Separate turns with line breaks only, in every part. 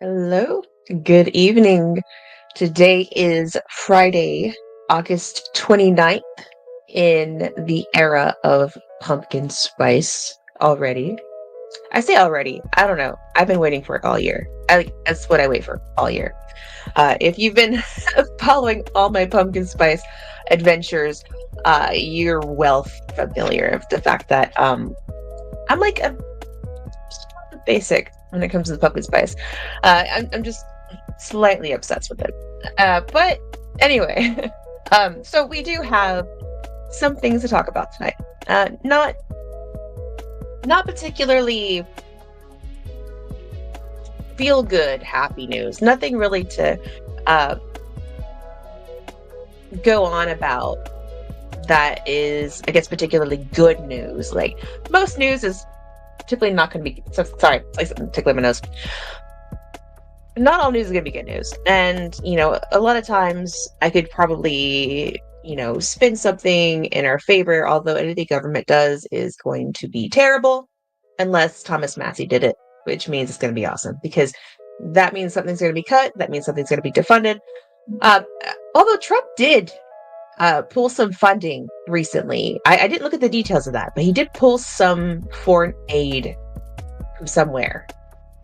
Hello, good evening. Today is Friday, August 29th in the era of pumpkin spice already. I say already, I don't know. I've been waiting for it all year. That's what I wait for all year. If you've been following all my pumpkin spice adventures, you're well familiar with the fact that I'm like a basic when it comes to the pumpkin spice. I'm just slightly obsessed with it. But anyway, so we do have some things to talk about tonight. Not particularly feel good, happy news. Nothing really to uh, go on about that is, I guess, particularly good news. Like most news is typically not going to be. So, sorry, like something tickling my nose. Not all news is going to be good news. And, a lot of times I could probably, spin something in our favor, although anything government does is going to be terrible unless Thomas Massey did it, which means it's going to be awesome because that means something's going to be cut. That means something's going to be defunded. Uh, Although Trump did pull some funding recently. I didn't look at the details of that, but he did pull some foreign aid from somewhere.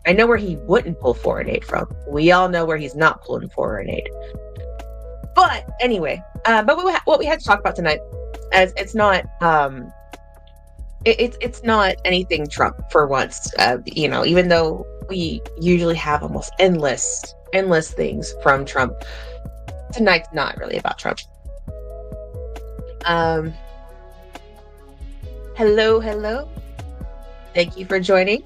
I know where he wouldn't pull foreign aid from. We all know where he's not pulling foreign aid. But anyway, what we had to talk about tonight, as it's not, it's not anything Trump for once. Even though we usually have almost endless things from Trump, tonight's not really about Trump. Hello. Thank you for joining.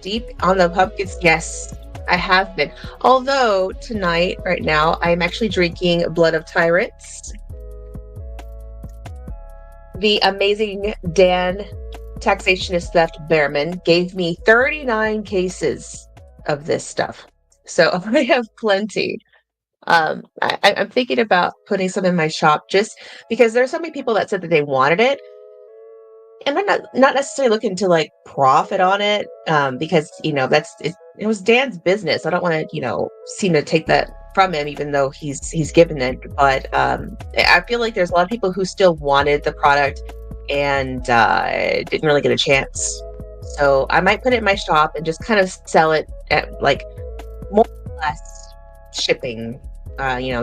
Deep on the pumpkins, yes, I have been. Although tonight, right now, I am actually drinking Blood of Tyrants. The amazing Dan Taxationist Theft Behrman gave me 39 cases of this stuff. So I have plenty. I'm thinking about putting some in my shop just because there's so many people that said that they wanted it. And I'm not necessarily looking to like profit on it, because it was Dan's business. I don't want to seem to take that from him, even though he's given it. But I feel like there's a lot of people who still wanted the product and didn't really get a chance. So I might put it in my shop and just kind of sell it at like more or less shipping.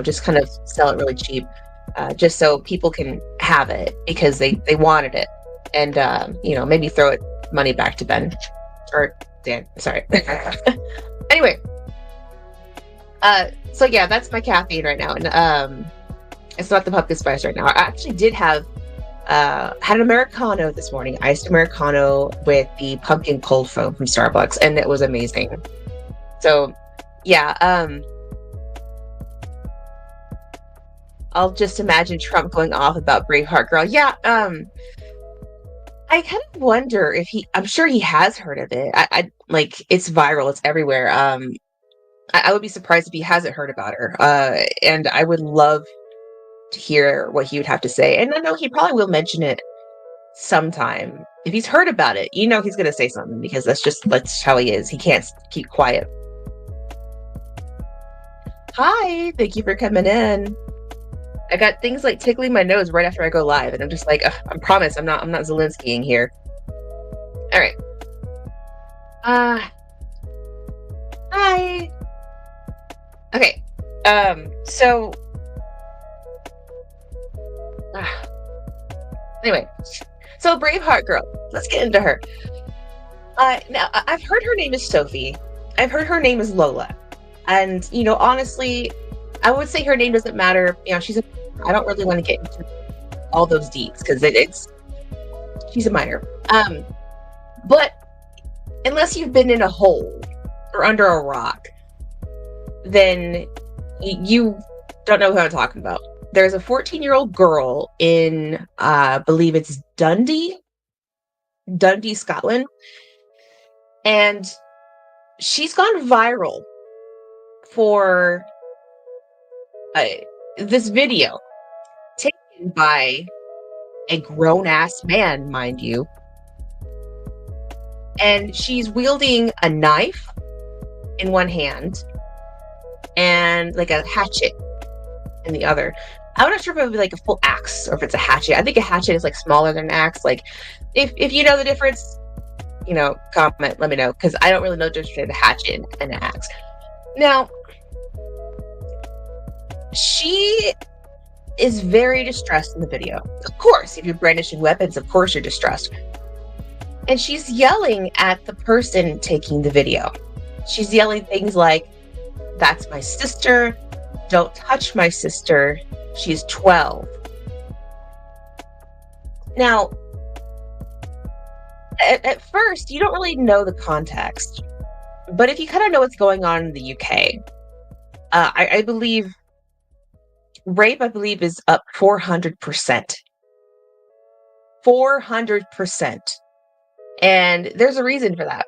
Just kind of sell it really cheap, just so people can have it because they wanted it. And maybe throw it money back to Ben or Dan. Sorry. Anyway, so yeah, that's my caffeine right now, and it's not the pumpkin spice right now. I actually did have had an Americano this morning, iced Americano with the pumpkin cold foam from Starbucks, and it was amazing. So yeah, I'll just imagine Trump going off about Braveheart girl. Yeah, I kind of wonder if I'm sure he has heard of it. I like it's viral, it's everywhere. I would be surprised if he hasn't heard about her. And I would love to hear what he would have to say. And I know he probably will mention it sometime. If he's heard about it, he's going to say something because that's how he is. He can't keep quiet. Hi, thank you for coming in. I got things like tickling my nose right after I go live, and I'm just like, I promise I'm not Zelenskying here. All right. Hi. Okay. So anyway, so Braveheart girl, let's get into her. Now I've heard her name is Sophie. I've heard her name is Lola. And honestly, I would say her name doesn't matter. I don't really want to get into all those deets because she's a minor. But unless you've been in a hole or under a rock, then you don't know who I'm talking about. There's a 14-year-old girl in, I believe it's Dundee, Scotland, and she's gone viral for this video taken by a grown-ass man, mind you. and she's wielding a knife in one hand and like a hatchet in the other. I'm not sure if it would be like a full axe or if it's a hatchet. I think a hatchet is like smaller than an axe. Like, if you know the difference, comment, let me know, because I don't really know the difference between a hatchet and an axe. Now, she is very distressed in the video. Of course, if you're brandishing weapons, of course you're distressed. And she's yelling at the person taking the video. She's yelling things like, "That's my sister. Don't touch my sister. She's 12. Now, at first, you don't really know the context. But if you kind of know what's going on in the UK, I believe rape, is up 400%. 400%. And there's a reason for that.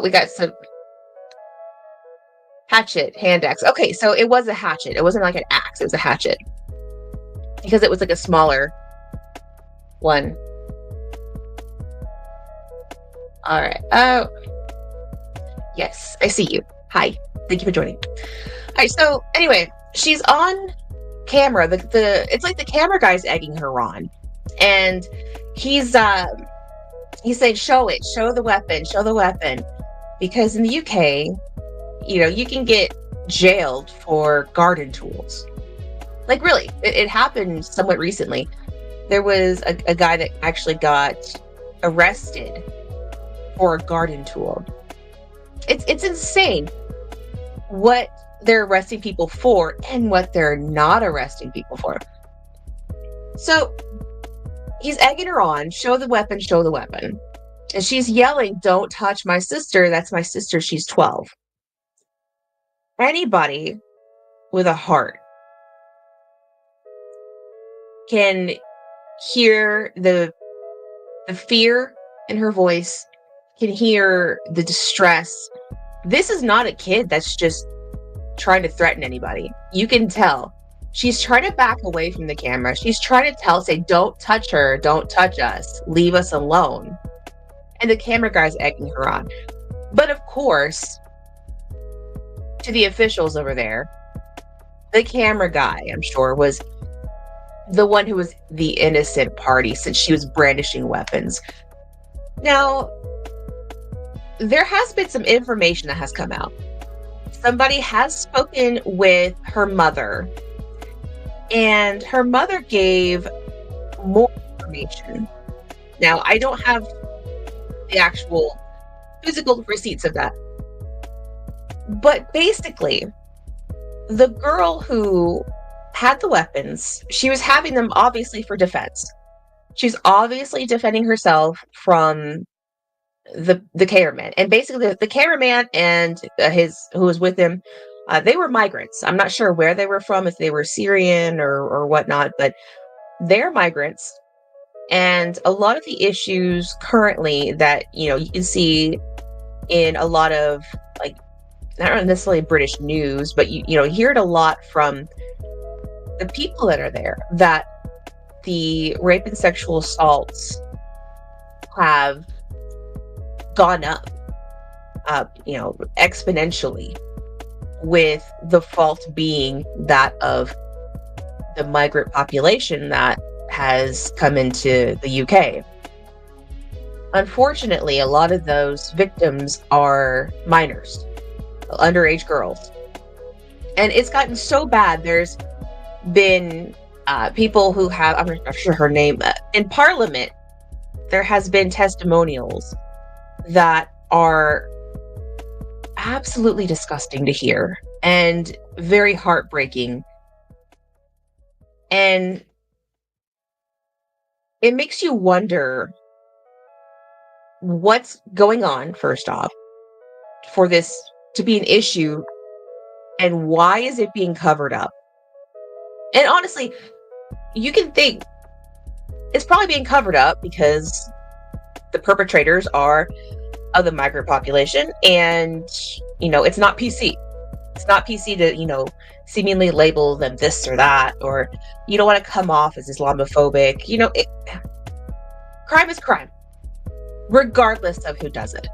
We got some hatchet, hand axe. Okay, so it was a hatchet. It wasn't like an axe. It was a hatchet. Because it was like a smaller one. All right. Oh, yes, I see you. Hi. Thank you for joining. All right. So anyway, she's on camera. It's like the camera guy's egging her on, and he's saying, "Show it. Show the weapon. Show the weapon," because in the UK, you can get jailed for garden tools. Like, really, it happened somewhat recently. There was a guy that actually got arrested for a garden tool. It's insane what they're arresting people for and what they're not arresting people for. So he's egging her on, "Show the weapon, show the weapon." And she's yelling, "Don't touch my sister. That's my sister. She's 12. Anybody with a heart can hear the fear in her voice, can hear the distress. This is not a kid that's just trying to threaten anybody. You can tell. She's trying to back away from the camera. She's trying to say, "Don't touch her. Don't touch us. Leave us alone." And the camera guy's egging her on. But of course, to the officials over there, the camera guy, I'm sure, was the one who was the innocent party since she was brandishing weapons. Now, there has been some information that has come out. Somebody has spoken with her mother, and her mother gave more information. Now, I don't have the actual physical receipts of that. But basically, the girl who had the weapons, she was having them obviously for defense. She's obviously defending herself from the cameraman. And basically the cameraman and who was with him, they were migrants. I'm not sure where they were from, if they were Syrian or whatnot, but they're migrants. And a lot of the issues currently that, you can see in a lot of, like, not necessarily British news, but you hear it a lot from the people that are there, that the rape and sexual assaults have gone up, exponentially, with the fault being that of the migrant population that has come into the UK. Unfortunately, a lot of those victims are minors, underage girls. And it's gotten so bad, there's been people who have, I'm not sure her name, in Parliament, there has been testimonials that are absolutely disgusting to hear and very heartbreaking. And it makes you wonder what's going on, first off, for this to be an issue, and why is it being covered up? And honestly, you can think it's probably being covered up because the perpetrators are of the migrant population, and it's not PC. It's not PC to seemingly label them this or that, or you don't want to come off as Islamophobic. Crime is crime. regardless of who does it.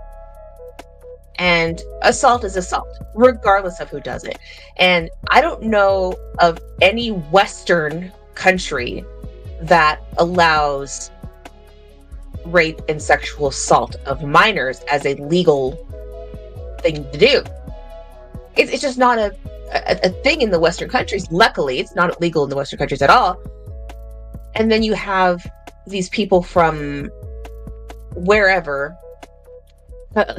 And assault is assault, regardless of who does it. And I don't know of any Western country that allows rape and sexual assault of minors as a legal thing to do. It's just not a thing in the Western countries. Luckily, it's not legal in the Western countries at all. And then you have these people from wherever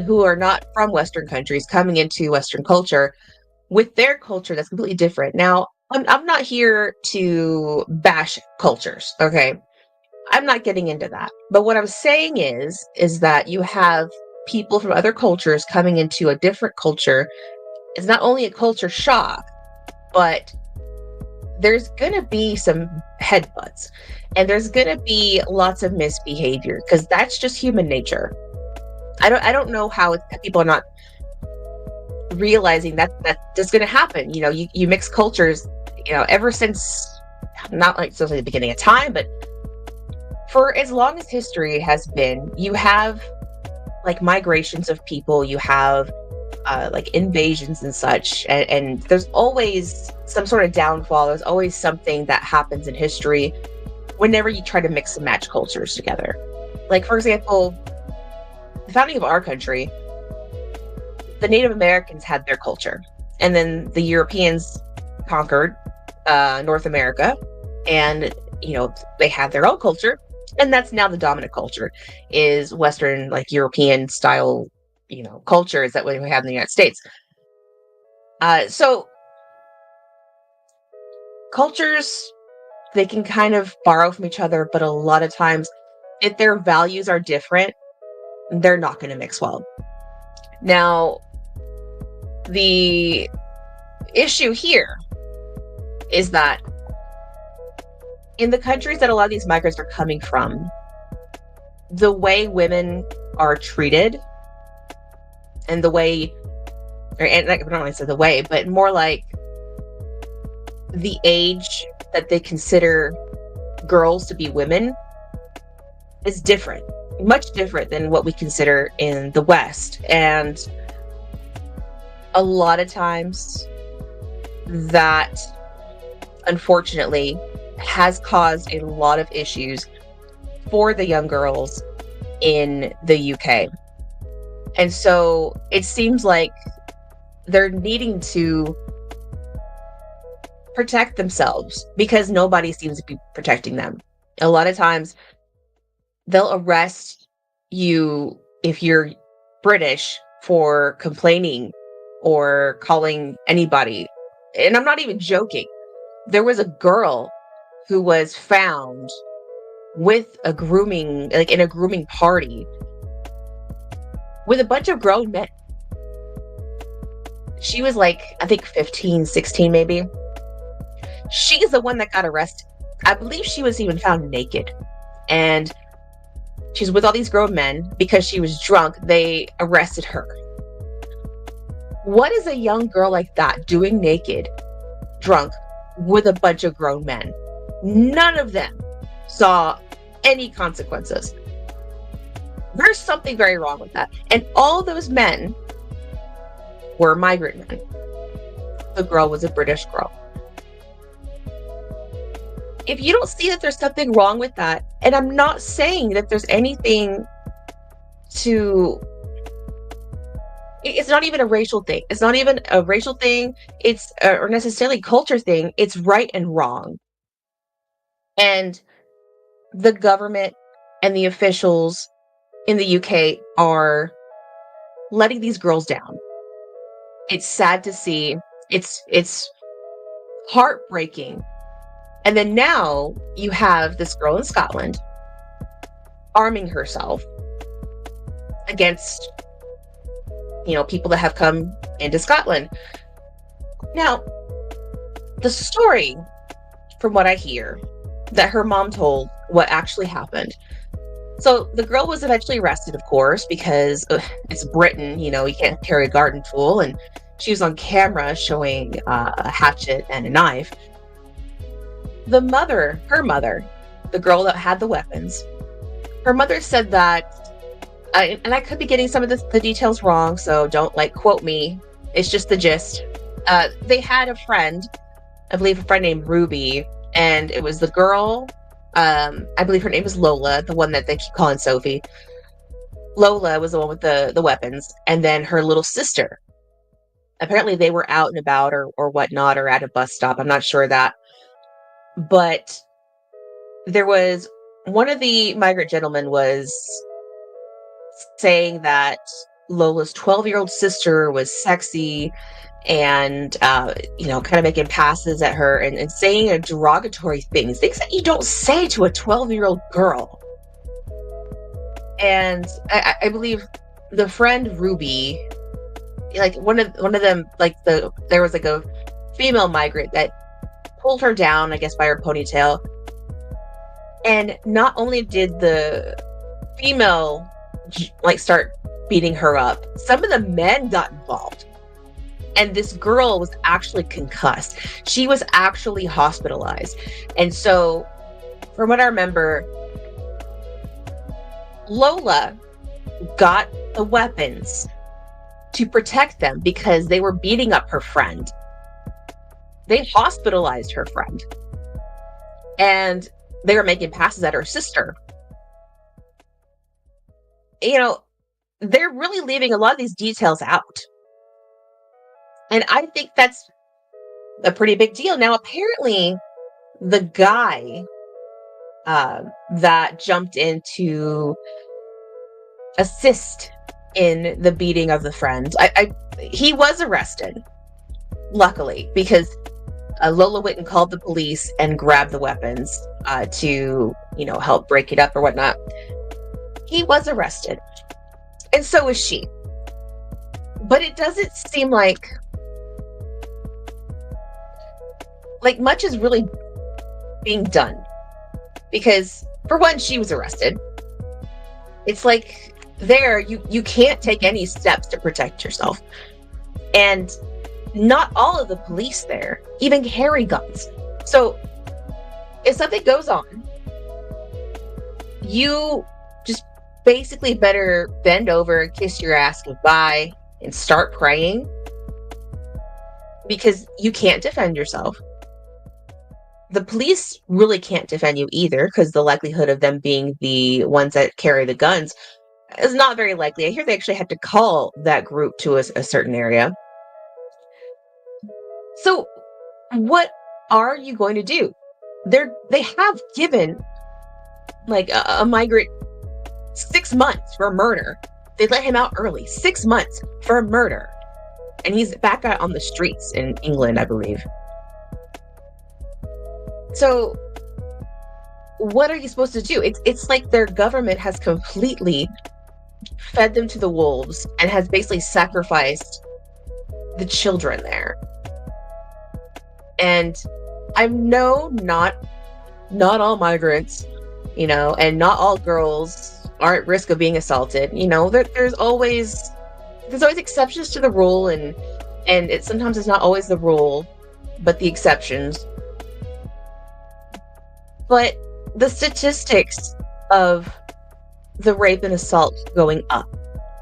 who are not from Western countries coming into Western culture with their culture that's completely different. Now, I'm not here to bash cultures, okay? I'm not getting into that. But what I'm saying is that you have people from other cultures coming into a different culture. It's not only a culture shock, but there's going to be some headbutts and there's going to be lots of misbehavior because that's just human nature. I don't know how people are not realizing that that's going to happen. You know, you mix cultures, you know, ever since, not like the beginning of time, but for as long as history has been, you have like migrations of people, you have like invasions and such, and there's always some sort of downfall. There's always something that happens in history whenever you try to mix and match cultures together. Like, for example, the founding of our country, the Native Americans had their culture, and then the Europeans conquered North America, and you know, they had their own culture, and that's now the dominant culture is Western, like European style, you know, culture is that what we have in the United States. So cultures, they can kind of borrow from each other, but a lot of times if their values are different, they're not going to mix well. Now, the issue here is that in the countries that a lot of these migrants are coming from, the way women are treated and the way, and I don't want to say the way, but more like the age that they consider girls to be women is different, much different than what we consider in the West. And a lot of times that, unfortunately, has caused a lot of issues for the young girls in the UK. And so it seems like they're needing to protect themselves because nobody seems to be protecting them. A lot of times they'll arrest you if you're British for complaining or calling anybody. And I'm not even joking. There was a girl who was found with a grooming, like in a grooming party with a bunch of grown men. She was like, I think 15, 16 maybe. She's the one that got arrested. I believe she was even found naked. And she's with all these grown men because she was drunk. They arrested her. What is a young girl like that doing naked, drunk, with a bunch of grown men? None of them saw any consequences. There's something very wrong with that. And all those men were migrant men. The girl was a British girl. If you don't see that there's something wrong with that, and I'm not saying that there's anything to, it's not even a racial thing. It's not even a racial thing. It's or necessarily culture thing. It's right and wrong. And the government and the officials in the UK are letting these girls down. It's sad to see. It's heartbreaking. And then now you have this girl in Scotland arming herself against, you know, people that have come into Scotland. Now, the story, from what I hear, that her mom told what actually happened. So the girl was eventually arrested, of course, because it's Britain, you know, you can't carry a garden tool. And she was on camera showing a hatchet and a knife. Her mother, the girl that had the weapons, her mother said that And I could be getting some of the details wrong, so don't like quote me. It's just the gist. They had a friend, I believe a friend named Ruby, and it was the girl. I believe her name is Lola, the one that they keep calling Sophie. Lola was the one with the weapons, and then her little sister. Apparently, they were out and about or whatnot, or at a bus stop. I'm not sure of that, but there was one of the migrant gentlemen was saying that Lola's 12-year-old sister was sexy and, kind of making passes at her and saying a derogatory things that you don't say to a 12-year-old girl. And I believe the friend Ruby, like one of them, there was like a female migrant that pulled her down, I guess, by her ponytail. And not only did the female start beating her up, some of the men got involved. And this girl was actually concussed. She was actually hospitalized. And so, from what I remember, Lola got the weapons to protect them because they were beating up her friend. They hospitalized her friend. And they were making passes at her sister. They're really leaving a lot of these details out. And I think that's a pretty big deal. Now, apparently, the guy that jumped in to assist in the beating of the friend, he was arrested, luckily, because Lola went and called the police and grabbed the weapons to, help break it up or whatnot. He was arrested. And so was she. But it doesn't seem like much is really being done. Because, for one, she was arrested. It's like, you can't take any steps to protect yourself. And not all of the police there even carry guns. So, if something goes on, you just basically better bend over, kiss your ass goodbye, and start praying. Because you can't defend yourself. The police really can't defend you either, because the likelihood of them being the ones that carry the guns is not very likely. I hear they actually had to call that group to a certain area. So, what are you going to do? They have given a migrant 6 months for a murder. They let him out early. 6 months for a murder. And he's back out on the streets in England, I believe. So, what are you supposed to do? It's like their government has completely fed them to the wolves and has basically sacrificed the children there. And I know not all migrants, and not all girls are at risk of being assaulted. There's always exceptions to the rule, and sometimes it's not always the rule, but the exceptions. But the statistics of the rape and assault going up,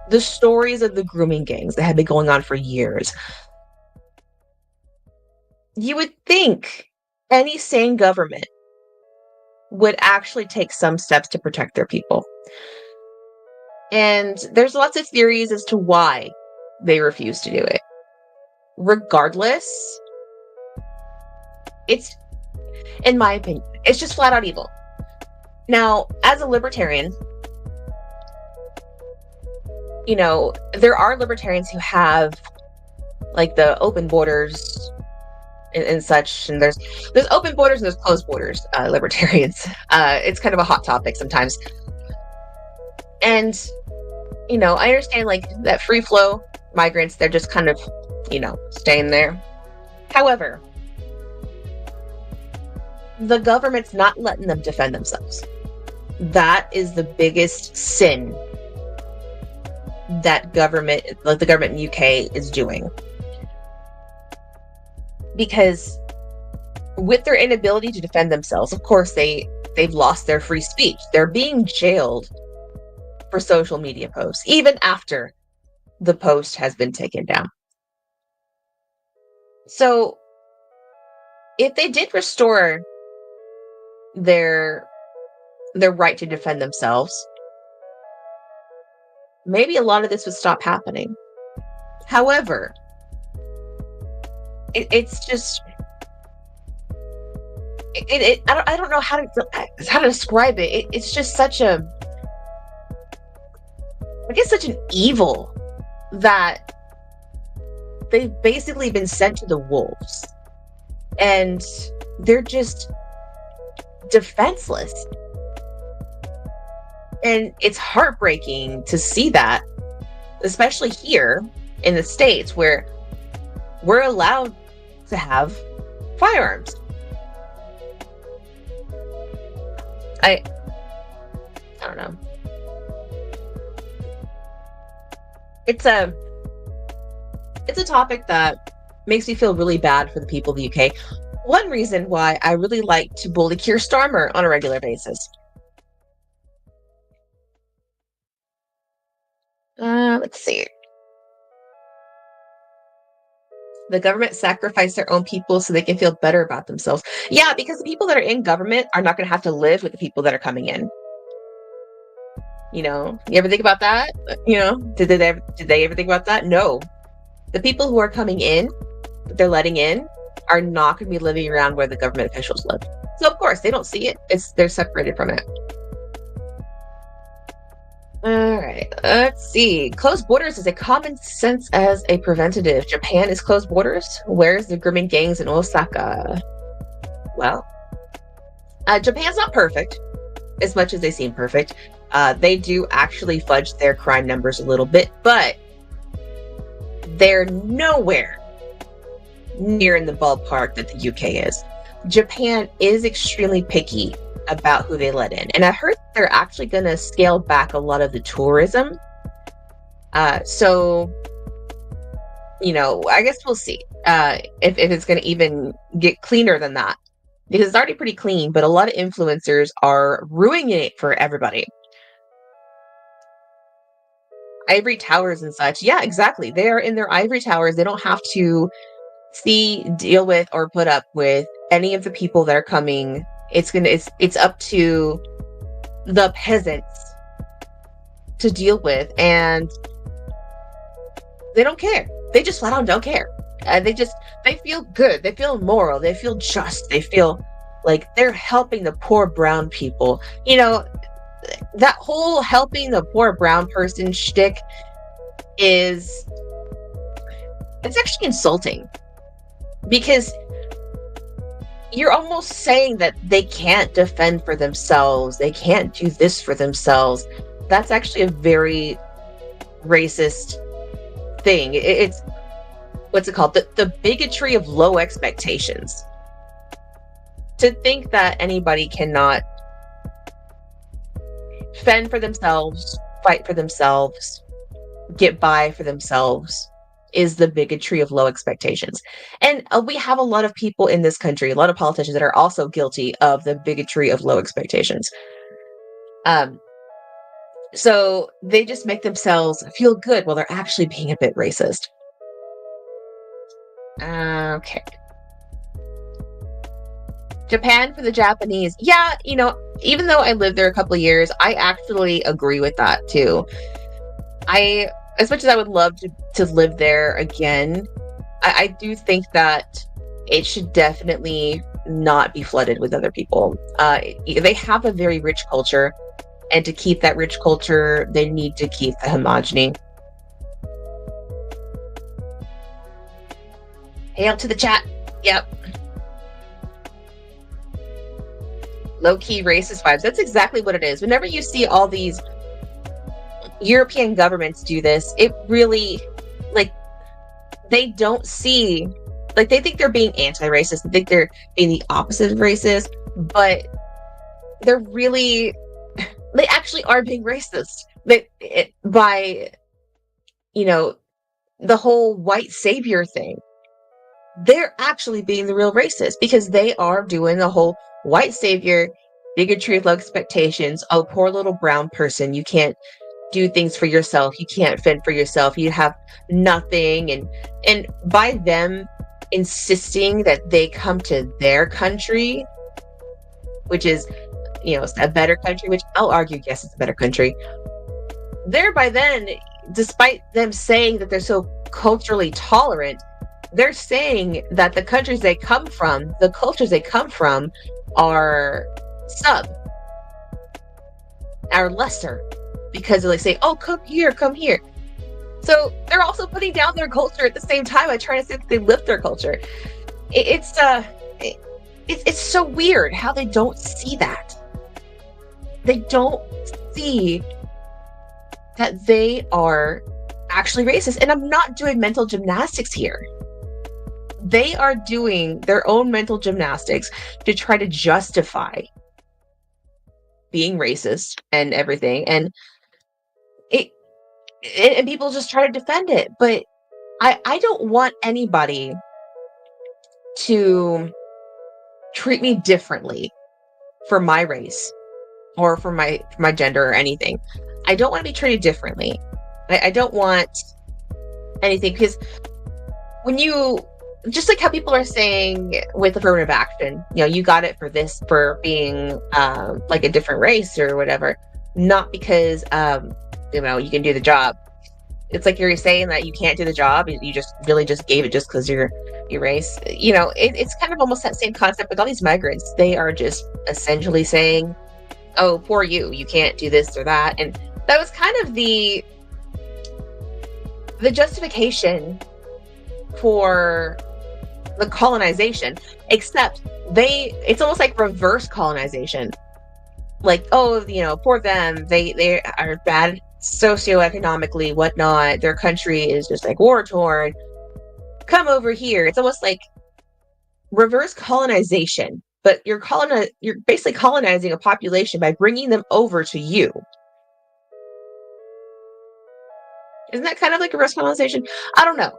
the stories of the grooming gangs that have been going on for years, you would think any sane government would actually take some steps to protect their people. And there's lots of theories as to why they refuse to do it. Regardless, it's, in my opinion, it's just flat out evil. Now, as a libertarian, there are libertarians who have the open borders and such, and there's open borders and there's closed borders libertarians. It's kind of a hot topic sometimes. And I understand that free flow migrants, they're just kind of staying there. However, the government's not letting them defend themselves. That is the biggest sin that the government in UK is doing. Because with their inability to defend themselves, of course they've lost their free speech. They're being jailed for social media posts, even after the post has been taken down. So if they did restore their their right to defend themselves, maybe a lot of this would stop happening. However, it's just I don't know how to describe it. It's just such a, I guess, such an evil that they've basically been sent to the wolves, and they're just defenseless. And it's heartbreaking to see that, especially here in the States where we're allowed to have firearms. I don't know. It's a topic that makes me feel really bad for the people of the UK. One reason why I really like to bully Keir Starmer on a regular basis. Let's see. The government sacrificed their own people so they can feel better about themselves. Yeah, because the people that are in government are not going to have to live with the people that are coming in. You ever think about that? Did they ever think about that? No. The people who are coming in, that they're letting in, are not going to be living around where the government officials live. So of course they don't see it. They're separated from it. All right, let's see. Closed borders is a common sense as a preventative. Japan is closed borders. Where's the grooming gangs in Osaka? Well, Japan's not perfect, as much as they seem perfect. They do actually fudge their crime numbers a little bit, but they're nowhere near in the ballpark that the UK is. Japan is extremely picky about who they let in. And I heard they're actually going to scale back a lot of the tourism. So, I guess we'll see if it's going to even get cleaner than that. Because it's already pretty clean, but a lot of influencers are ruining it for everybody. Ivory towers and such. Yeah, exactly. They are in their ivory towers. They don't have to deal with or put up with any of the people that are coming. It's up to the peasants to deal with, and they don't care. They just flat out don't care. They feel good. They feel moral. They feel just. They feel like they're helping the poor brown people. That whole helping the poor brown person shtick it's actually insulting, because you're almost saying that they can't defend for themselves. They can't do this for themselves. That's actually a very racist thing. It's what's it called? The bigotry of low expectations. To think that anybody cannot fend for themselves, fight for themselves, get by for themselves is the bigotry of low expectations. And we have a lot of people in this country, a lot of politicians that are also guilty of the bigotry of low expectations. So they just make themselves feel good while they're actually being a bit racist. Okay. Japan for the Japanese. Yeah, even though I lived there a couple of years, I actually agree with that too. As much as I would love to live there again, I do think that it should definitely not be flooded with other people. They have a very rich culture, and to keep that rich culture, they need to keep the homogeny. Hey, out to the chat. Yep. Low-key racist vibes. That's exactly what it is. Whenever you see all these European governments do this, it really, they don't see, they think they're being anti-racist. They think they're being the opposite of racist, but they actually are being racist. By the whole white savior thing. They're actually being the real racist, because they are doing the whole white savior, bigotry of low expectations. Oh, poor little brown person. You can't do things for yourself. You can't fend for yourself. You have nothing. And by them insisting that they come to their country, which is, a better country, which I'll argue, yes, it's a better country. Thereby then, despite them saying that they're so culturally tolerant, they're saying that the countries they come from, the cultures they come from are lesser, because they say, oh, come here, come here. So they're also putting down their culture at the same time by trying to say that they lift their culture. It's so weird how they don't see that. They don't see that they are actually racist. And I'm not doing mental gymnastics here. They are doing their own mental gymnastics to try to justify being racist and everything. And and people just try to defend it. But I don't want anybody to treat me differently for my race or for my gender or anything. I don't want to be treated differently. I don't want anything, because when you, just like how people are saying with affirmative action, you got it for this, for being like a different race or whatever, not because you can do the job. It's like you're saying that you can't do the job. You just really just gave it just because your race. It's kind of almost that same concept with all these migrants. They are just essentially saying, oh, poor you can't do this or that. And that was kind of the justification for the colonization, except it's almost like reverse colonization. Like, oh, poor them, they are bad socioeconomically, whatnot, their country is just like war torn, come over here. It's almost like reverse colonization, but you're basically colonizing a population by bringing them over to you. Isn't that kind of like reverse colonization? I don't know.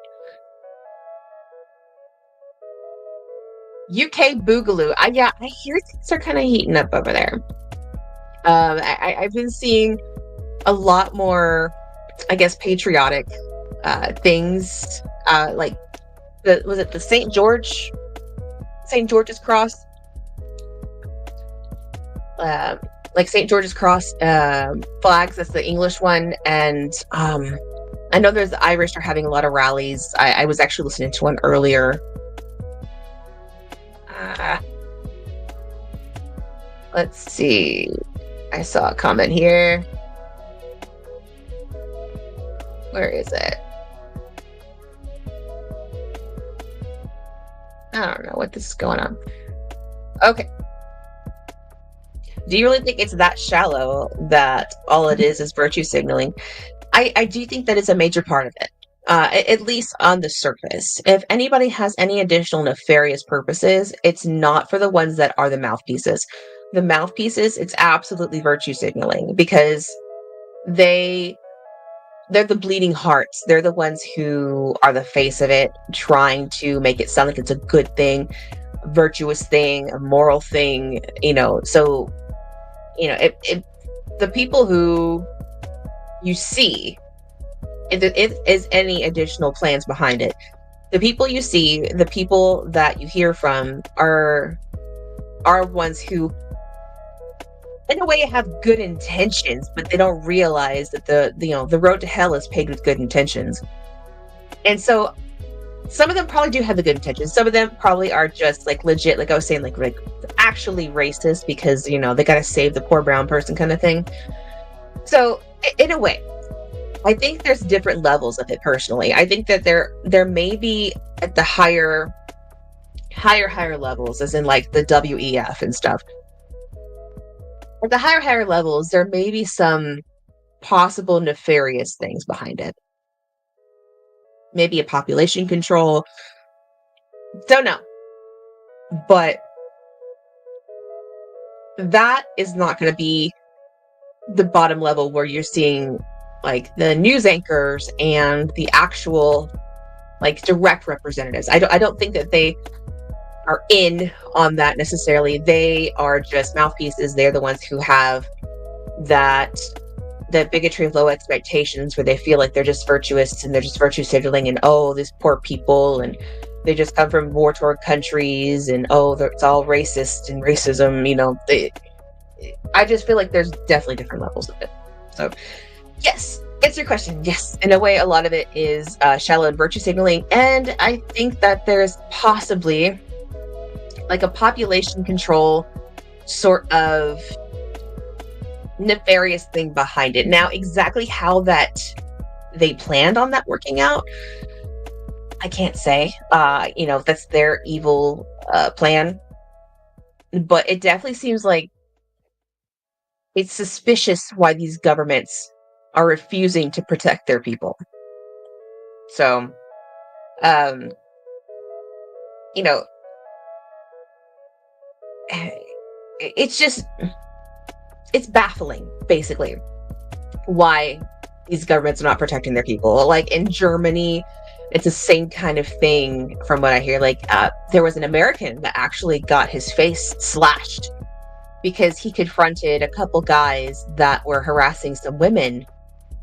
UK Boogaloo. I hear things are kind of heating up over there. I've been seeing a lot more, I guess, patriotic things. Like was it the St. George's Cross? Like St. George's Cross flags. That's the English one, and I know the Irish are having a lot of rallies. I was actually listening to one earlier. Let's see. I saw a comment here. Where is it? I don't know what this is going on. Okay. Do you really think it's that shallow that all it is virtue signaling? I do think that is a major part of it. At least on the surface. If anybody has any additional nefarious purposes, it's not for the ones that are the mouthpieces. The mouthpieces, it's absolutely virtue signaling, because they're the bleeding hearts. They're the ones who are the face of it, trying to make it sound like it's a good thing, a virtuous thing, a moral thing, So, if the people who you see, if there is any additional plans behind it, the people you see, the people that you hear from are ones who, in a way, have good intentions, but they don't realize that the road to hell is paved with good intentions. And so some of them probably do have the good intentions. Some of them probably are just like legit, like I was saying, like actually racist, because they got to save the poor brown person kind of thing. So in a way, I think there's different levels of it. Personally, I think that there may be at the higher levels, as in like the WEF and stuff. At the higher levels, there may be some possible nefarious things behind it. Maybe a population control. Don't know. But that is not going to be the bottom level where you're seeing like the news anchors and the actual like direct representatives. I don't think that they are in on that necessarily. They are just mouthpieces. They're the ones who have that the bigotry of low expectations, where they feel like they're just virtuous and they're just virtue signaling, and oh, these poor people, and they just come from war-torn countries, and oh, it's all racist and racism. I just feel like there's definitely different levels of it. So, yes, answer your question. Yes, in a way, a lot of it is shallow and virtue signaling, and I think that there's possibly like a population control sort of nefarious thing behind it. Now, exactly how that they planned on that working out, I can't say. That's their evil plan, but it definitely seems like it's suspicious why these governments are refusing to protect their people. So, um, you know, it's just, it's baffling, basically, why these governments are not protecting their people. Like in Germany, it's the same kind of thing from what I hear. Like, there was an American that actually got his face slashed because he confronted a couple guys that were harassing some women,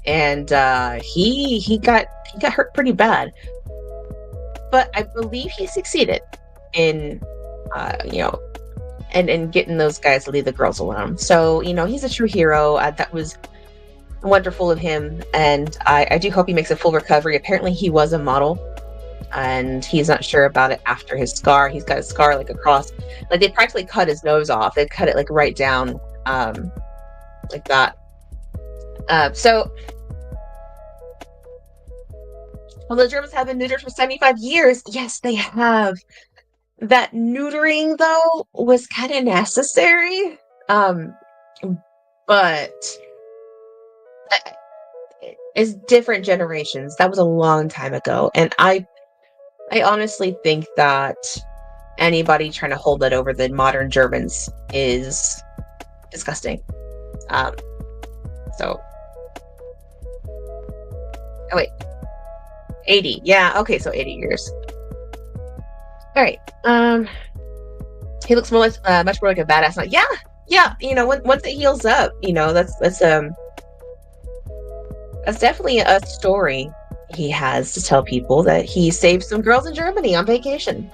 and he got hurt pretty bad. But I believe he succeeded in, and getting those guys to leave the girls alone. So, he's a true hero. That was wonderful of him, and I do hope he makes a full recovery. Apparently he was a model, and he's not sure about it after his scar. He's got a scar like across, like they practically cut his nose off. They cut it like right down, like that. So, well, the Germans have been neutered for 75 years. Yes, they have. That neutering, though, was kind of necessary. But it's different generations. That was a long time ago. And I honestly think that anybody trying to hold that over the modern Germans is disgusting. So, oh wait, 80. Yeah, okay, so 80 years. All right. He looks much more like a badass. Like, yeah. Once it heals up, that's definitely a story he has to tell people, that he saved some girls in Germany on vacation.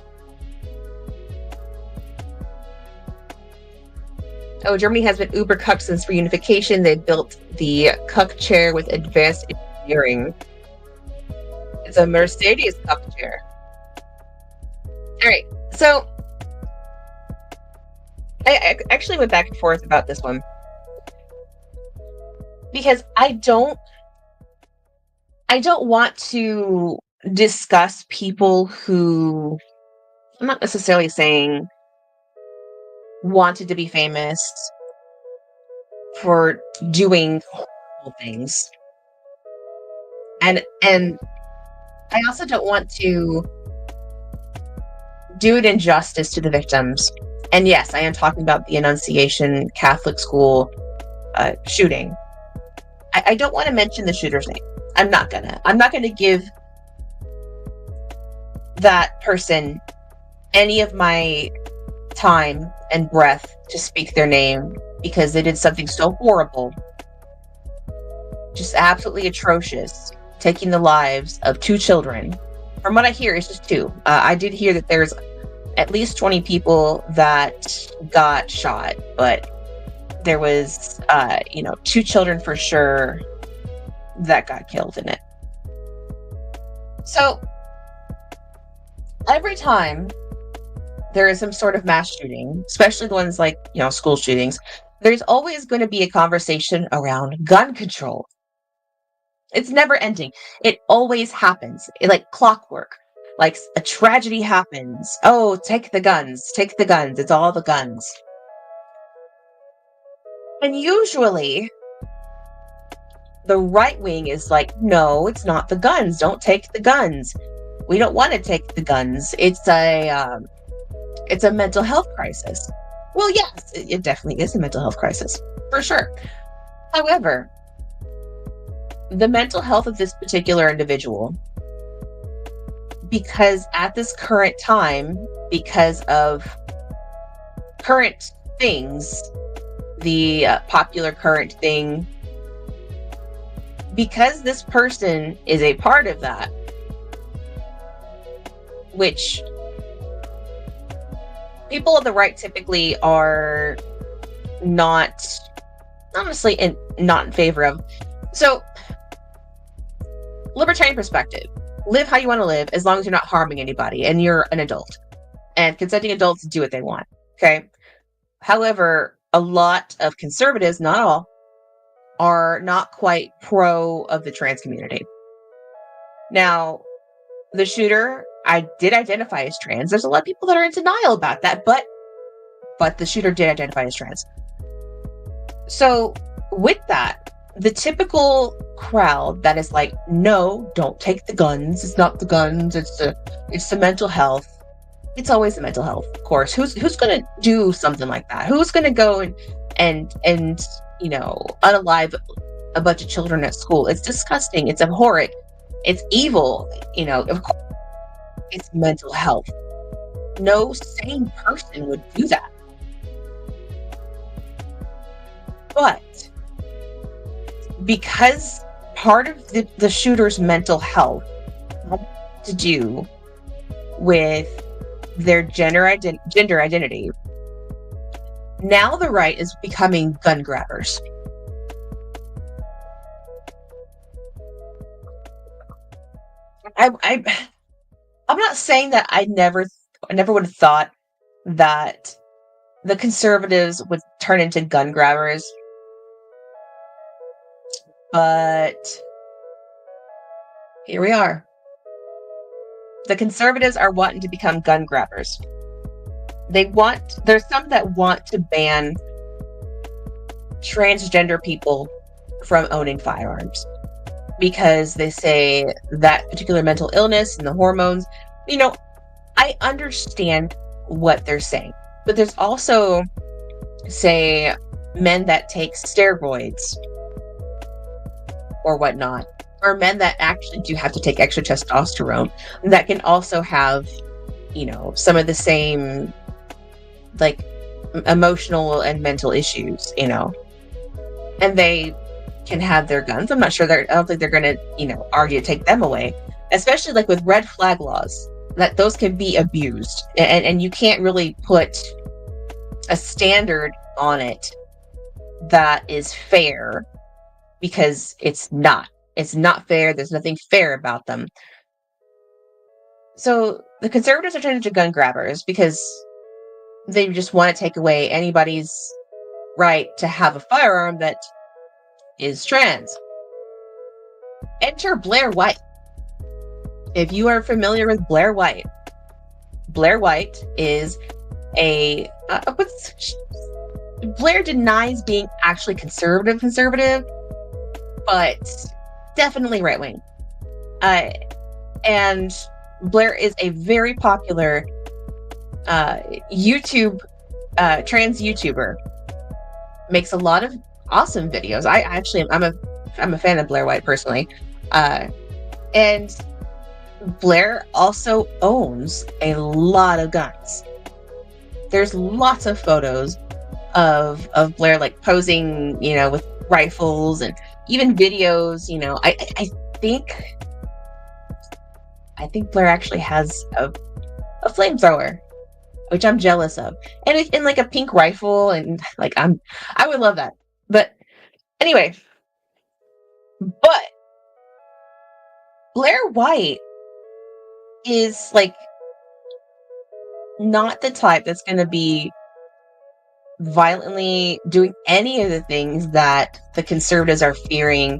Oh, Germany has been uber cucked since reunification. They built the cuck chair with advanced engineering. It's a Mercedes cuck chair. All right, so I actually went back and forth about this one because I don't want to discuss people who, I'm not necessarily saying wanted to be famous for doing horrible things. And I also don't want to do an injustice to the victims. And yes, I am talking about the Annunciation Catholic School shooting. I don't want to mention the shooter's name. I'm not gonna give that person any of my time and breath to speak their name, because they did something so horrible, just absolutely atrocious, taking the lives of 2 children. From what I hear, it's just 2. I did hear that there's at least 20 people that got shot, but there was 2 children for sure that got killed in it. So every time there is some sort of mass shooting, especially the ones like school shootings, there's always going to be a conversation around gun control. It's never ending. It always happens, like clockwork. Like a tragedy happens, oh, take the guns, it's all the guns. And usually the right wing is like, no, it's not the guns, don't take the guns, we don't want to take the guns, it's a mental health crisis. Well, yes, it definitely is a mental health crisis, for sure. However, the mental health of this particular individual, because at this current time, because of current things, the popular current thing because this person is a part of that, which people of the right typically are not, honestly, not in favor of. So, libertarian perspective: live how you want to live as long as you're not harming anybody and you're an adult. And consenting adults do what they want. Okay. However, a lot of conservatives, not all, are not quite pro of the trans community. Now, the shooter, I did identify as trans. There's a lot of people that are in denial about that, but the shooter did identify as trans. So with that, the typical crowd that is like, no, don't take the guns. It's not the guns. It's the mental health. It's always the mental health, of course. Who's going to do something like that? Who's going to go and unalive a bunch of children at school? It's disgusting. It's abhorrent. It's evil. Of course, it's mental health. No sane person would do that. But because part of the shooter's mental health had to do with their gender identity, now the right is becoming gun grabbers. I'm not saying that I never would have thought that the conservatives would turn into gun grabbers, but here we are. The conservatives are wanting to become gun grabbers. There's some that want to ban transgender people from owning firearms because they say that particular mental illness and the hormones, I understand what they're saying, but there's also, say, men that take steroids or whatnot, or men that actually do have to take extra testosterone that can also have, some of the same, like, emotional and mental issues, and they can have their guns. I'm not sure I don't think they're going to, argue to take them away, especially like with red flag laws, that those can be abused, and you can't really put a standard on it that is fair, because it's not fair. There's nothing fair about them. So the conservatives are turning into gun grabbers because they just want to take away anybody's right to have a firearm that is trans. Enter Blair White. If you are familiar with Blair White is Blair denies being actually conservative, but definitely right-wing. And Blair is a very popular trans YouTuber. Makes a lot of awesome videos. I'm a fan of Blair White personally. And Blair also owns a lot of guns. There's lots of photos of Blair like posing, with rifles, and even videos. I think Blair actually has a flamethrower, which I'm jealous of, and like a pink rifle, and like I would love that. But anyway, but Blair White is like not the type that's going to be violently doing any of the things that the conservatives are fearing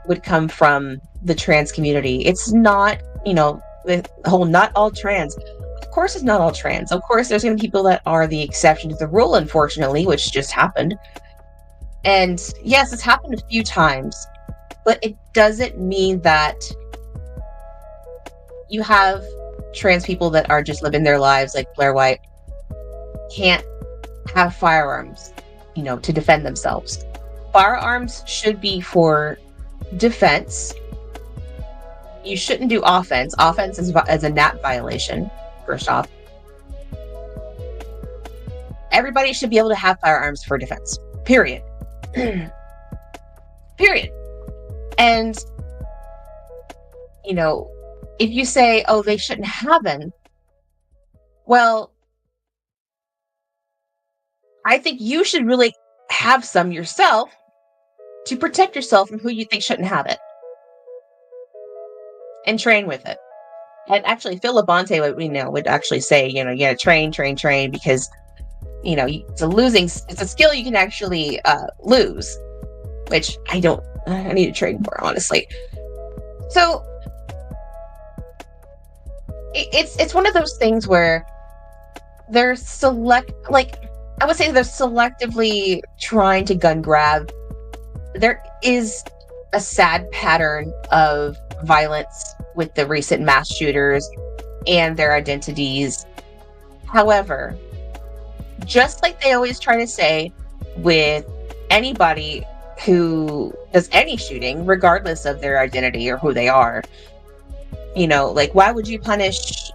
would come from the trans community. It's not, the whole not all trans. Of course it's not all trans. Of course there's going to be people that are the exception to the rule, unfortunately, which just happened. And yes, it's happened a few times, but it doesn't mean that you have trans people that are just living their lives like Blair White can't have firearms, to defend themselves. Firearms should be for defense. You shouldn't do offense. Offense is a NAP violation, first off. Everybody should be able to have firearms for defense. Period. Period. And, if you say, oh, they shouldn't have them, well, I think you should really have some yourself to protect yourself from who you think shouldn't have it and train with it. And actually, Phil Labonte would actually say, you gotta train, because it's a skill you can actually lose, which I need to train for, honestly. So it's one of those things where they're I would say they're selectively trying to gun grab. There is a sad pattern of violence with the recent mass shooters and their identities. However, just like they always try to say with anybody who does any shooting, regardless of their identity or who they are, why would you punish,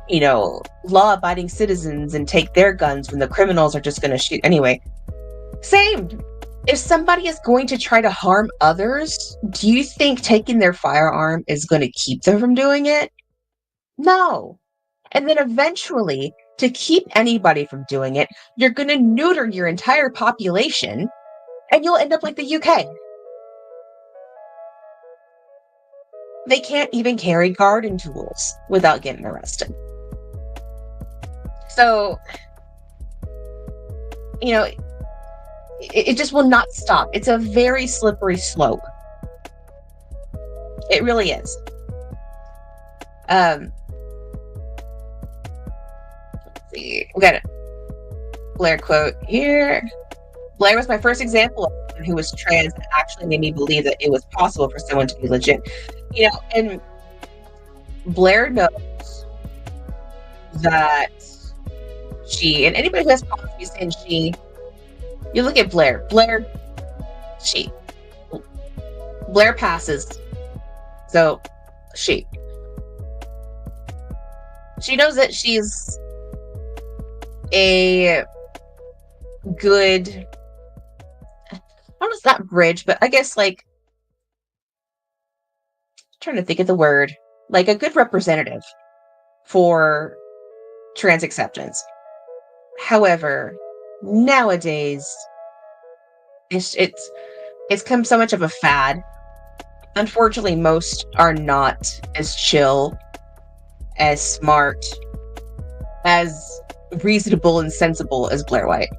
law-abiding citizens and take their guns when the criminals are just going to shoot anyway? Same. If somebody is going to try to harm others, do you think taking their firearm is going to keep them from doing it? No. And then eventually, to keep anybody from doing it, you're going to neuter your entire population, and you'll end up like the UK. They can't even carry garden tools without getting arrested. So, it just will not stop. It's a very slippery slope. It really is. Let's see. We got a Blair quote here. Blair was my first example of someone who was trans and actually made me believe that it was possible for someone to be legit. And Blair knows that and anybody who has problems with saying she, you look at Blair, she. Blair passes. So, she knows that she's a good, I don't know, it's not bridge, but I guess trying to think of the word, like a good representative for trans acceptance. However, nowadays, it's come so much of a fad. Unfortunately, most are not as chill, as smart, as reasonable and sensible as Blair White.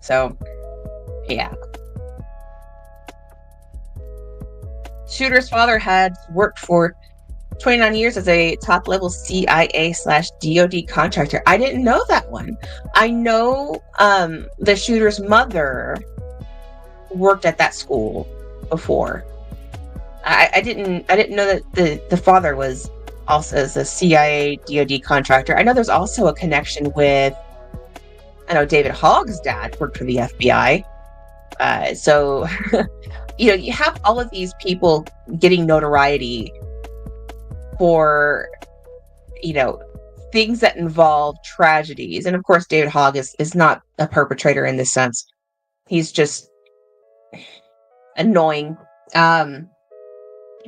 So, yeah. Shooter's father had worked for 29 years as a top-level CIA/DOD contractor. I didn't know that one. I know the shooter's mother worked at that school before. I didn't know that the father was also as a CIA DOD contractor. I know there's also a connection with, I know David Hogg's dad worked for the FBI. So, you have all of these people getting notoriety for, things that involve tragedies. And of course, David Hogg is not a perpetrator in this sense. He's just annoying.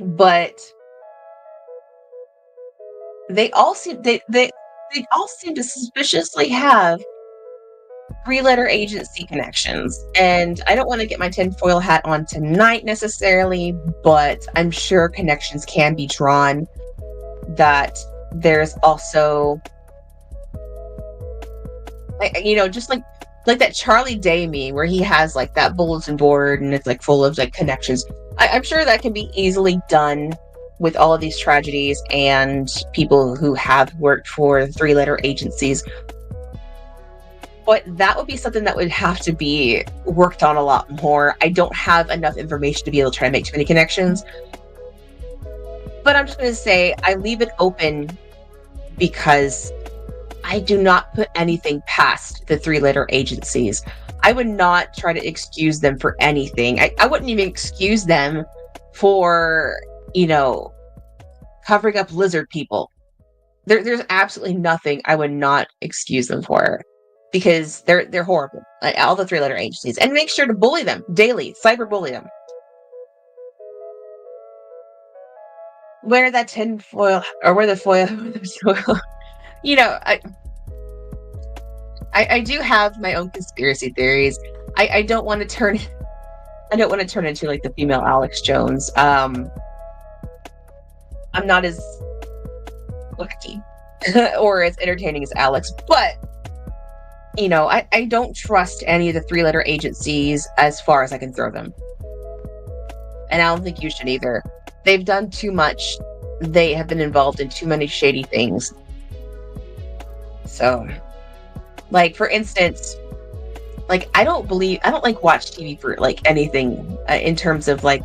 But they all seem to suspiciously have three-letter agency connections. And I don't want to get my tinfoil hat on tonight necessarily, but I'm sure connections can be drawn. That there's also, just like that Charlie Day meme where he has that bulletin board and it's full of connections. I'm sure that can be easily done with all of these tragedies and people who have worked for three-letter agencies. But that would be something that would have to be worked on a lot more. I don't have enough information to be able to try to make too many connections. But I'm just going to say I leave it open because I do not put anything past the three-letter agencies. I would not try to excuse them for anything. I wouldn't even excuse them for, covering up lizard people. There's absolutely nothing I would not excuse them for because they're horrible. All the three-letter agencies. And make sure to bully them daily, cyberbully them. wear that tin foil or wear the foil. you know, I, I do have my own conspiracy theories. I don't want to turn I don't want to turn into like the female Alex Jones. I'm not as wacky or as entertaining as Alex, but I don't trust any of the three-letter agencies as far as I can throw them. And I don't think you should either. They've done too much. They have been involved in too many shady things. So, like, for instance, like, I don't like watch TV for like anything in terms of like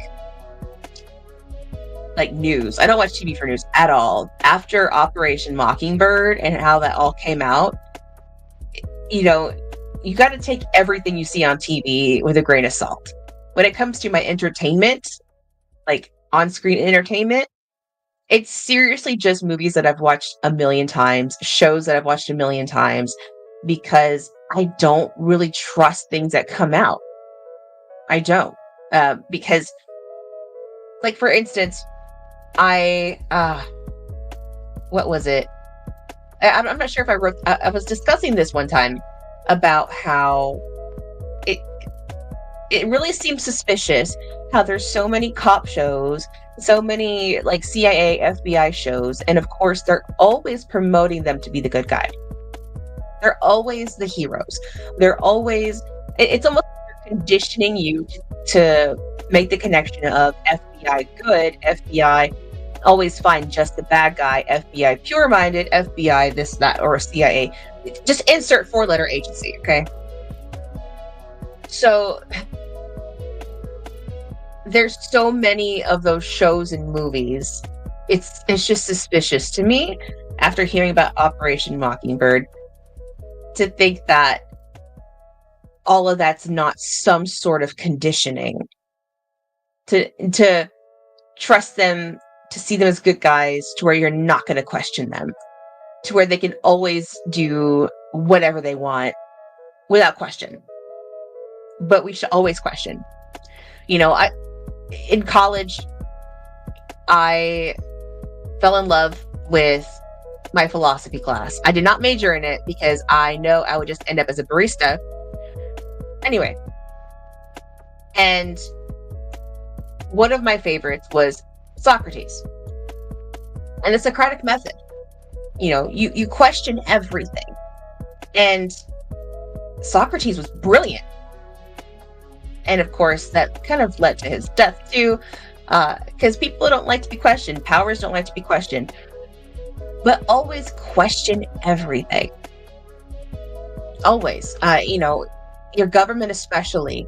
news. I don't watch TV for news at all. After Operation Mockingbird and how that all came out, you got to take everything you see on TV with a grain of salt. When it comes to my entertainment, like on-screen entertainment, it's seriously just movies that I've watched a million times, shows that I've watched a million times, because I don't really trust things that come out. I don't. Because, like, for instance, what was it? I'm not sure if I wrote, I was discussing this one time about how it really seems suspicious how there's so many cop shows, so many like CIA, FBI shows, and of course they're always promoting them to be the good guy. They're always the heroes. They're always, it's almost like they're conditioning you to make the connection of FBI good, FBI always find just the bad guy, FBI pure-minded, FBI this, that, or CIA. Just insert four-letter agency, okay? So there's so many of those shows and movies. It's just suspicious to me after hearing about Operation Mockingbird to think that all of that's not some sort of conditioning to trust them, to see them as good guys, to where you're not going to question them, to where they can always do whatever they want without question. But we should always question. In college, I fell in love with my philosophy class. I did not major in it because I know I would just end up as a barista. Anyway, and one of my favorites was Socrates and the Socratic method. You question everything, and Socrates was brilliant. And of course, that kind of led to his death too, because people don't like to be questioned. Powers don't like to be questioned. But always question everything. Always. Your government especially.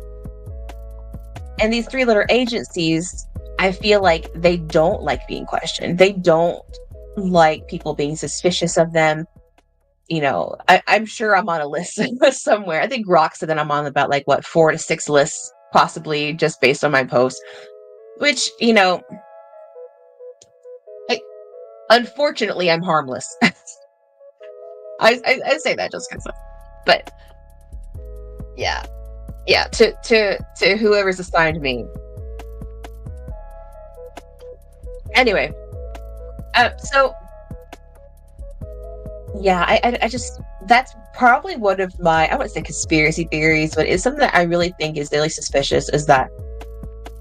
And these three-letter agencies, I feel like they don't like being questioned. They don't like people being suspicious of them. I'm sure I'm on a list somewhere. I think Rock said that I'm on about 4 to 6 lists, possibly, just based on my posts. Which, unfortunately, I'm harmless. I say that just because, but yeah. To whoever's assigned me. Anyway, so. Yeah, I just, that's probably one of my, I wouldn't say conspiracy theories, but it's something that I really think is really suspicious, is that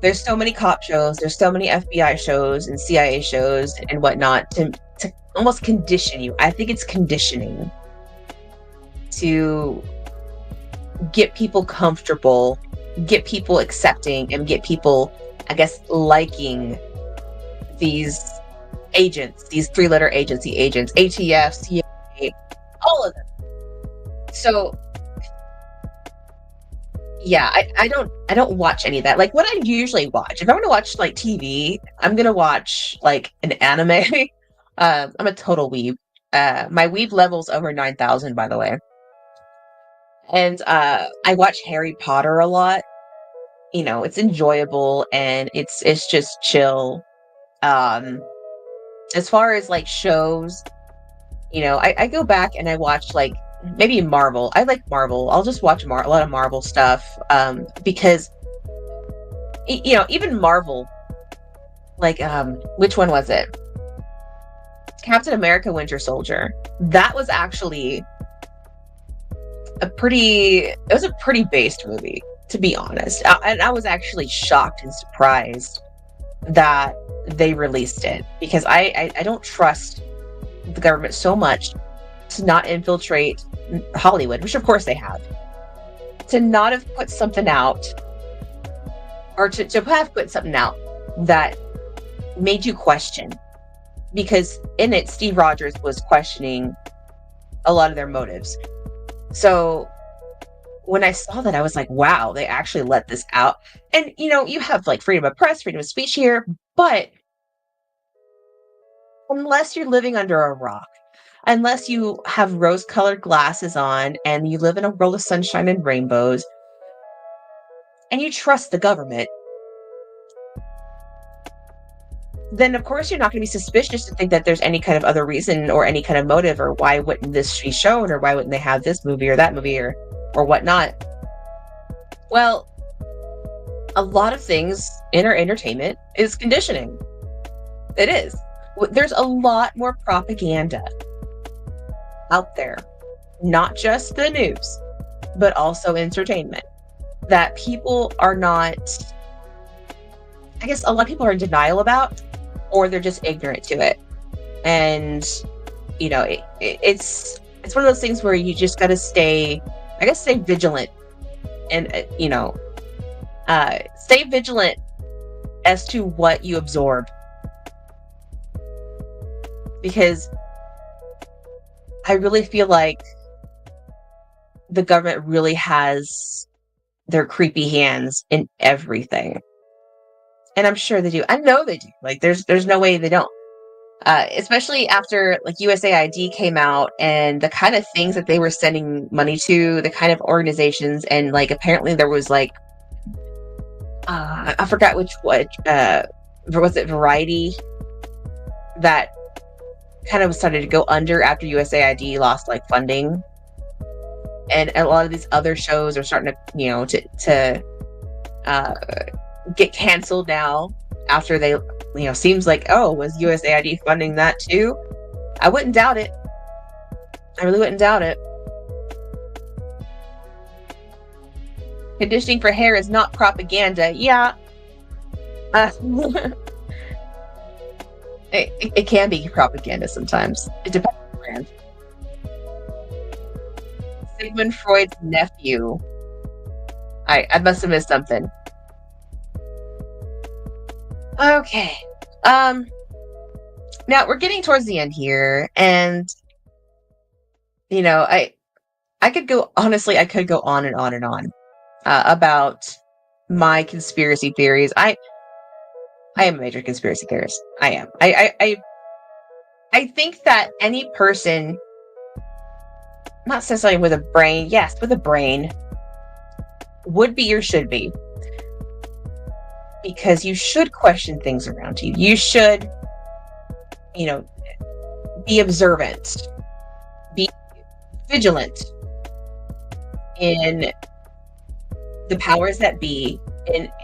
there's so many cop shows, there's so many FBI shows and CIA shows and whatnot to almost condition you. I think it's conditioning to get people comfortable, get people accepting, and get people, I guess, liking these agents, these three-letter agency agents, ATF, CIA, all of them. So yeah, I don't watch any of that. Like, what I usually watch, if I'm gonna watch TV, I'm gonna watch an anime. I'm a total weeb. My weeb level's over 9,000, by the way. And I watch Harry Potter a lot. It's enjoyable and it's just chill. As far as shows, I go back and I watch maybe Marvel. I like Marvel. I'll just watch a lot of Marvel stuff, because even Marvel, which one was it? Captain America Winter Soldier. That was actually it was a pretty based movie, to be honest. And I was actually shocked and surprised that they released it, because I don't trust the government so much to not infiltrate Hollywood, which of course they have, to not have put something out, or to have put something out that made you question. Because in it, Steve Rogers was questioning a lot of their motives. So when I saw that, I was like, wow, they actually let this out. And, you have like freedom of press, freedom of speech here, but unless you're living under a rock, unless you have rose-colored glasses on and you live in a world of sunshine and rainbows, and you trust the government, then of course you're not going to be suspicious to think that there's any kind of other reason or any kind of motive, or why wouldn't this be shown, or why wouldn't they have this movie or that movie, or whatnot. Well, a lot of things in our entertainment is conditioning. It is. There's a lot more propaganda out there, not just the news, but also entertainment, that people are not, I guess a lot of people are in denial about, or they're just ignorant to it. And it's one of those things where you just got to stay vigilant, and stay vigilant as to what you absorb, because I really feel like the government really has their creepy hands in everything. And I'm sure they do. I know they do. Like, there's no way they don't. Especially after like USAID came out, and the kind of things that they were sending money to, the kind of organizations, and like apparently there was like I forgot which was it Variety, that kind of started to go under after USAID lost like funding, and a lot of these other shows are starting to get canceled now after they seems like, oh, was USAID funding that too? I wouldn't doubt it. I really wouldn't doubt it. Conditioning for hair is not propaganda. Yeah. It can be propaganda sometimes. It depends on the brand. Sigmund Freud's nephew. I must have missed something. Okay. Now we're getting towards the end here, and I could go, honestly, I could go on and on and on about my conspiracy theories. I am a major conspiracy theorist. I am. I think that any person, not necessarily with a brain, yes, with a brain, would be or should be. Because you should question things around you. You should, be observant, be vigilant in the powers that be,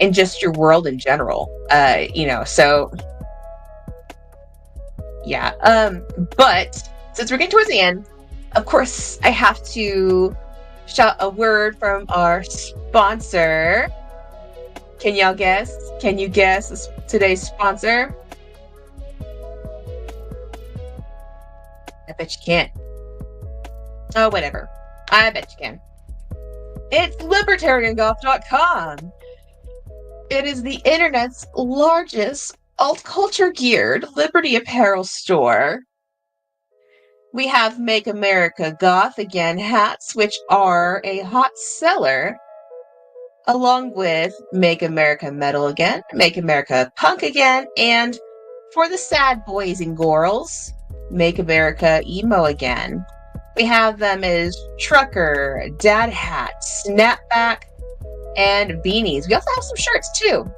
in just your world in general. So yeah. But since we're getting towards the end, of course, I have to shout a word from our sponsor. Can y'all guess? Can you guess today's sponsor? I bet you can't. Oh, whatever. I bet you can. It's libertariangolf.com. It is the internet's largest alt-culture geared Liberty apparel store. We have Make America Goth Again hats, which are a hot seller, along with Make America Metal Again, Make America Punk Again, and for the sad boys and girls, Make America Emo Again. We have them as trucker, dad hat, snapback, and beanies. We also have some shirts too.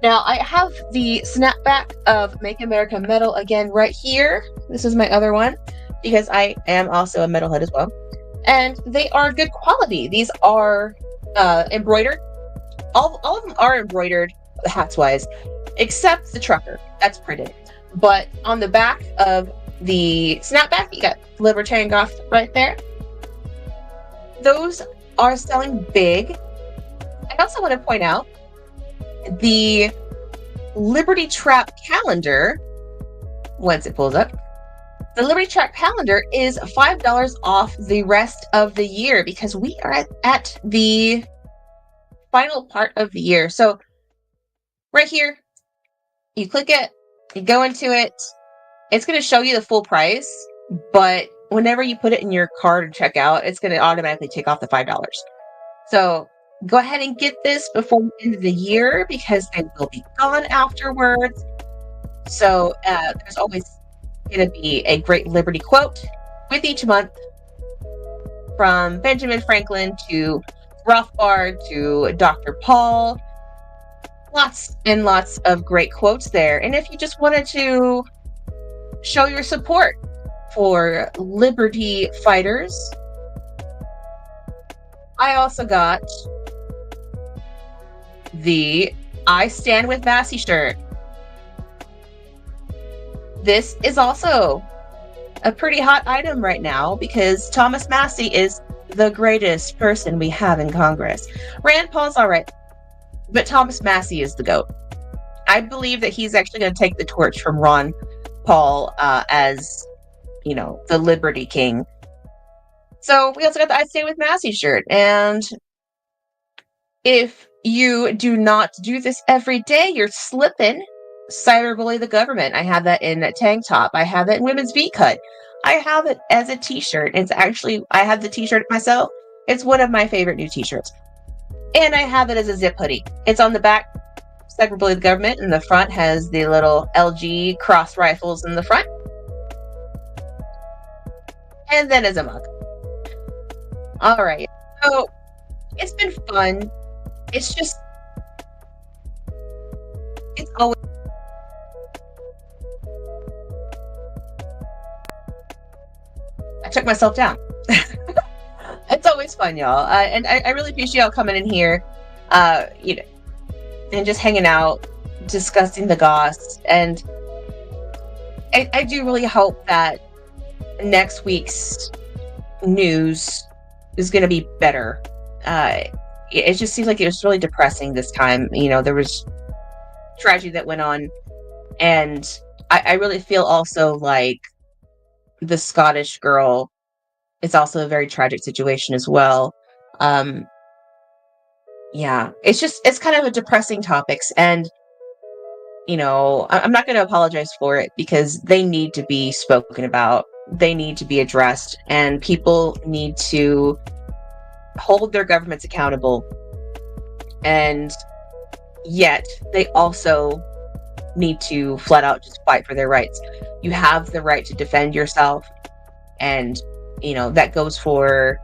Now, I have the snapback of Make America Metal Again right here. This is my other one, because I am also a metalhead as well. And they are good quality. These are embroidered. All of them are embroidered, hats wise, except the trucker. That's printed. But on the back of the snapback, you got Libertarian Goth right there. Those are selling big. I also want to point out the Liberty Trap calendar. Once it pulls up, the Liberty Trap calendar is $5 off the rest of the year because we are at the final part of the year. So right here, you click it, you go into it, it's going to show you the full price, but whenever you put it in your cart or checkout, it's going to automatically take off the $5. So go ahead and get this before the end of the year because they will be gone afterwards. So there's always going to be a great Liberty quote with each month, from Benjamin Franklin to Rothbard to Dr. Paul. Lots and lots of great quotes there. And if you just wanted to show your support for liberty fighters, I also got the I Stand with Massey shirt. This is also a pretty hot item right now because Thomas Massey is the greatest person we have in Congress. Rand Paul's all right, but Thomas Massey is the GOAT. I believe that he's actually going to take the torch from Ron Paul as, the Liberty King. So we also got the I Stand with Massey shirt. And if you do not do this every day, you're slipping. Cyberbully the government. I have that in a tank top. I have it in women's V-cut. I have it as a t-shirt. It's actually, I have the t-shirt myself. It's one of my favorite new t-shirts. And I have it as a zip hoodie. It's on the back, Cyberbully the government, and the front has the little LG cross rifles in the front. And then as a mug. All right. So it's been fun. It's just, it's always, I took myself down. It's always fun, y'all. And I really appreciate y'all coming in here, and just hanging out, discussing the goss. And I do really hope that next week's news is going to be better. It just seems like it was really depressing this time. There was tragedy that went on. And I really feel also like the Scottish girl, it's also a very tragic situation as well. Yeah, it's kind of a depressing topics. And, I'm not going to apologize for it because they need to be spoken about. They need to be addressed, and people need to hold their governments accountable. And yet they also need to flat out just fight for their rights. You have the right to defend yourself, and that goes for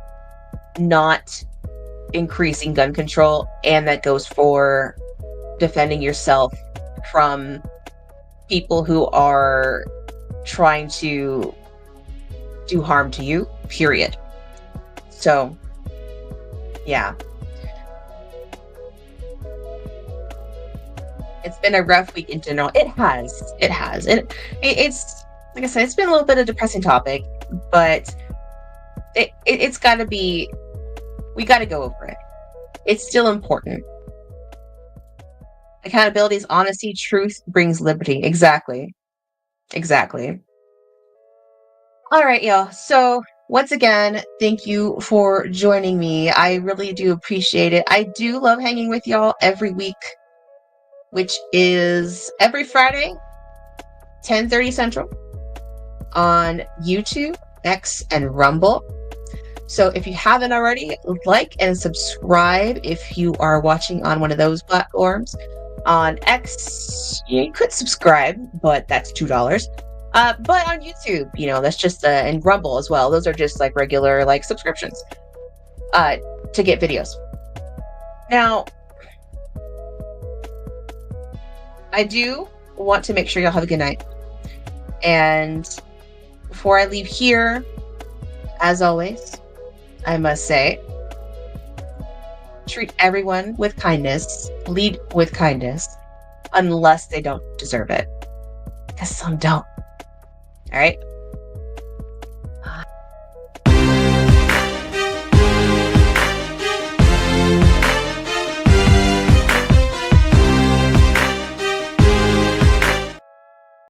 not increasing gun control, and that goes for defending yourself from people who are trying to do harm to you, period. So yeah, it's been a rough week in general. It has. And it's, like I said, it's been a little bit of a depressing topic, but it's got to be, we got to go over it. It's still important. Accountability is honesty. Truth brings liberty. Exactly. All right, y'all. So once again, thank you for joining me. I really do appreciate it. I do love hanging with y'all every week, which is every Friday, 10:30 Central, on YouTube, X, and Rumble. So if you haven't already, like and subscribe if you are watching on one of those platforms. On X, you could subscribe, but that's $2. But on YouTube, that's just, and Rumble as well. Those are just like regular subscriptions to get videos. Now, I do want to make sure y'all have a good night. And before I leave here, as always, I must say, treat everyone with kindness, lead with kindness, unless they don't deserve it. Because some don't. All right?